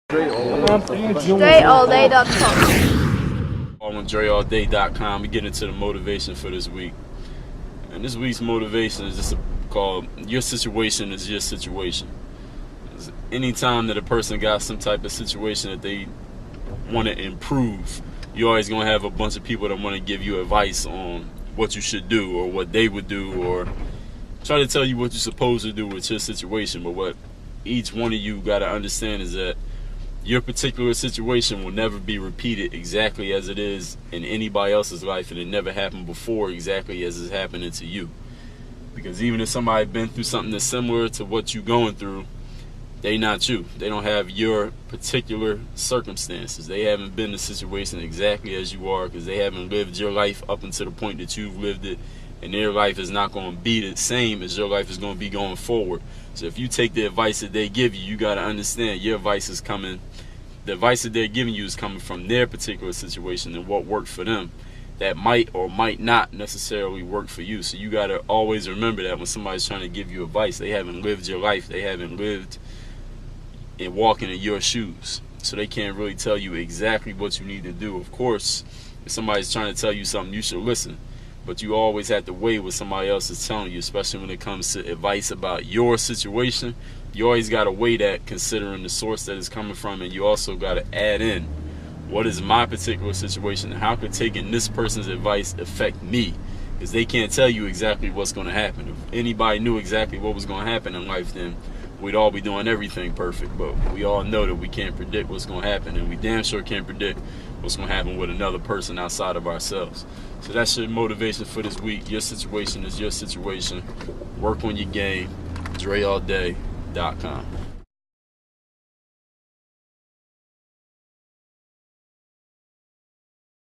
DreAllDay.com. On DreAllDay.com, we get into the motivation for this week. And this week's motivation is just called "Your Situation is Your Situation." Anytime that a person got some type of situation that they want to improve, you're always going to have a bunch of people that want to give you advice on what you should do or what they would do, or try to tell you what you're supposed to do with your situation. But what each one of you got to understand is that your particular situation will never be repeated exactly as it is in anybody else's life, and it never happened before exactly as it's happening to you. Because even if somebody been through something that's similar to what you're going through, they not you. They don't have your particular circumstances. They haven't been in the situation exactly as you are, because they haven't lived your life up until the point that you've lived it, and their life is not going to be the same as your life is going to be going forward. So if you take the advice that they give you, you got to understand your advice is coming. The advice that they're giving you is coming from their particular situation and what worked for them. That might or might not necessarily work for you. So you got to always remember that when somebody's trying to give you advice, they haven't lived your life. They haven't lived and walking in your shoes, so they can't really tell you exactly what you need to do. Of course, if somebody's trying to tell you something, you should listen, but you always have to weigh what somebody else is telling you, especially when it comes to advice about your situation. You always got to weigh that, considering the source that it's coming from, and you also got to add in, what is my particular situation, and how could taking this person's advice affect me? Because they can't tell you exactly what's going to happen. If anybody knew exactly what was going to happen in life, then we'd all be doing everything perfect. But we all know that we can't predict what's going to happen, and we damn sure can't predict what's going to happen with another person outside of ourselves. So that's your motivation for this week. Your situation is your situation. Work on your game. DreAllDay.com.